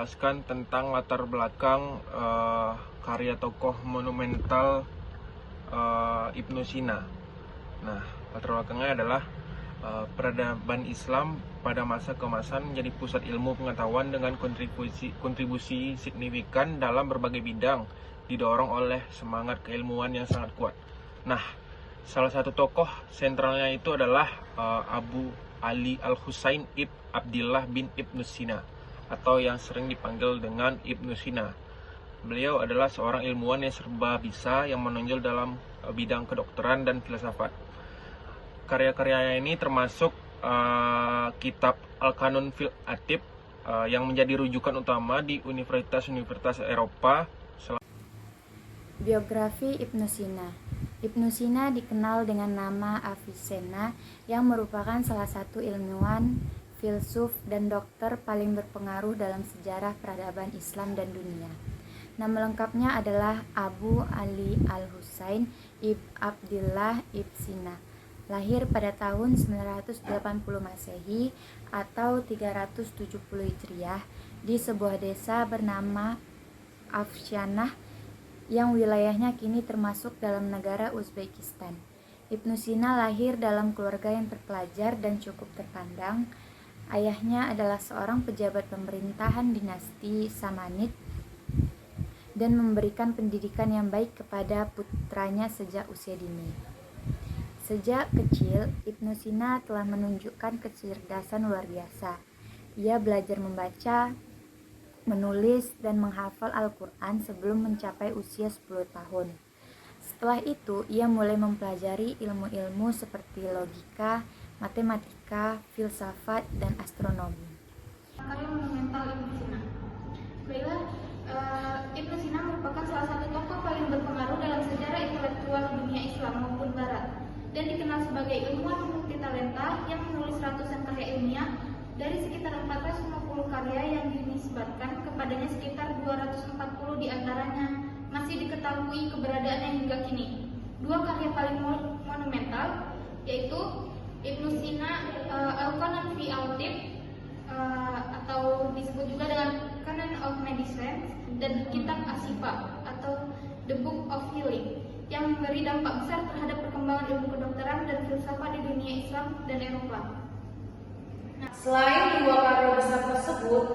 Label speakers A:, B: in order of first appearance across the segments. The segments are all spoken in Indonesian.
A: menjelaskan tentang latar belakang karya tokoh monumental Ibnu Sina. Nah, latar belakangnya adalah peradaban Islam pada masa keemasan menjadi pusat ilmu pengetahuan dengan kontribusi signifikan dalam berbagai bidang, didorong oleh semangat keilmuan yang sangat kuat. Nah, salah satu tokoh sentralnya itu adalah Abu Ali Al-Husain Ibn Abdillah bin Ibnu Sina, atau yang sering dipanggil dengan Ibnu Sina. Beliau adalah seorang ilmuwan yang serba bisa yang menonjol dalam bidang kedokteran dan filsafat. Karya-karyanya ini termasuk kitab Al-Qanun fil Atib yang menjadi rujukan utama di universitas-universitas Eropa.
B: Biografi Ibnu Sina. Ibnu Sina dikenal dengan nama Avicenna yang merupakan salah satu ilmuwan, filsuf, dan dokter paling berpengaruh dalam sejarah peradaban Islam dan dunia. Nama lengkapnya adalah Abu Ali Al-Husain Ibn Abdillah Ibn Sina. Lahir pada tahun 980 Masehi atau 370 Hijriah di sebuah desa bernama Afsyanah yang wilayahnya kini termasuk dalam negara Uzbekistan. Ibnu Sina lahir dalam keluarga yang terpelajar dan cukup terpandang. Ayahnya adalah seorang pejabat pemerintahan dinasti Samanid dan memberikan pendidikan yang baik kepada putranya sejak usia dini. Sejak kecil, Ibnu Sina telah menunjukkan kecerdasan luar biasa. Ia belajar membaca, menulis, dan menghafal Al-Quran sebelum mencapai usia 10 tahun. Setelah itu, ia mulai mempelajari ilmu-ilmu seperti logika, matematika, filsafat, dan astronomi.
C: Karya monumental Ibnu Sina. Baiklah, Ibnu Sina merupakan salah satu tokoh paling berpengaruh dalam sejarah intelektual dunia Islam maupun Barat, dan dikenal sebagai ilmuwan multitalenta yang menulis ratusan karya ilmiah. Dari sekitar 450 karya yang dinisbatkan kepadanya, sekitar 240 diantaranya masih diketahui keberadaannya hingga kini. Dua karya paling monumental yaitu Ibnu Sina Al-Qanun fi Al-Tib atau disebut juga dengan Canon of Medicine, dan kitab Ashifa atau The Book of Healing, yang memberi dampak besar terhadap perkembangan ilmu kedokteran dan filsafat di dunia Islam dan Eropa.
D: Selain dua karya besar tersebut,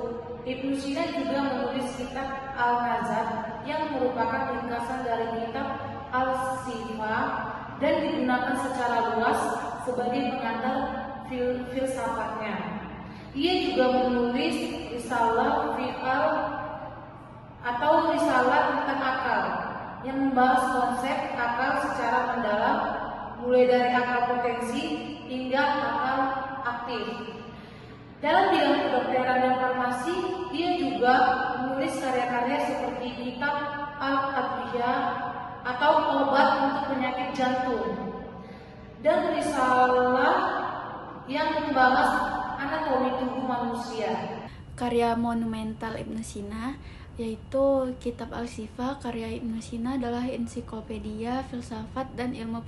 D: Ibnu Sina juga menulis kitab Al-Nazar yang merupakan ringkasan dari kitab Al-Shifa dan digunakan secara luas sebagai pengantar filsafatnya. Ia juga menulis Risalah Fi'al atau Risalah tentang akal yang membahas konsep akal secara mendalam, mulai dari akal potensi hingga akal aktif. Dalam bidang kedokteran dan farmasi, ia juga menulis karya-karya seperti kitab Al-Adwiyah atau obat untuk penyakit jantung, dan risalah yang membahas anatomi tubuh manusia.
E: Karya monumental Ibnu Sina yaitu kitab Al-Shifa. Karya Ibnu Sina adalah ensiklopedia filsafat dan ilmu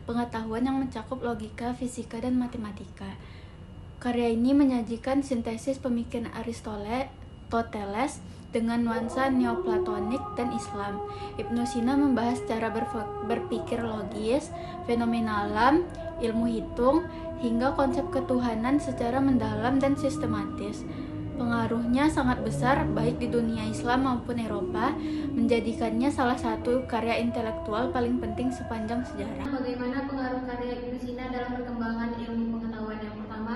E: pengetahuan yang mencakup logika, fisika, dan matematika. Karya ini menyajikan sintesis pemikiran Aristoteles dengan nuansa neoplatonik dan Islam. Ibnu Sina membahas cara berpikir logis, fenomena alam, ilmu hitung, hingga konsep ketuhanan secara mendalam dan sistematis. Pengaruhnya sangat besar baik di dunia Islam maupun Eropa, menjadikannya salah satu karya intelektual paling penting sepanjang sejarah.
C: Bagaimana pengaruh karya Ibnu Sina dalam perkembangan ilmu pengetahuan? Yang pertama,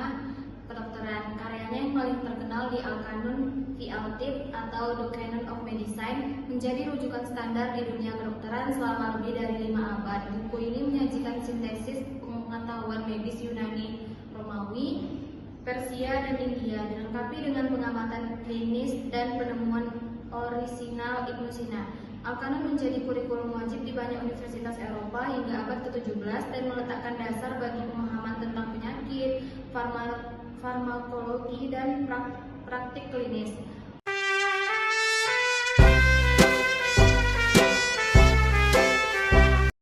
C: kedokteran. Karyanya yang paling terkenal di Al-Qanun fi Al-Tib atau The Canon of Medicine menjadi rujukan standar di dunia kedokteran selama lebih dari 5 abad. Buku ini menyajikan sintesis pengetahuan medis Yunani, Romawi, Persia, dan India, dilengkapi dengan pengamatan klinis dan penemuan orisinal Ibnu Sina. Al-Qanun menjadi kurikulum wajib di banyak universitas Eropa hingga abad ke-17 dan meletakkan dasar bagi pemahaman tentang penyakit, farmakologi, dan praktik klinis.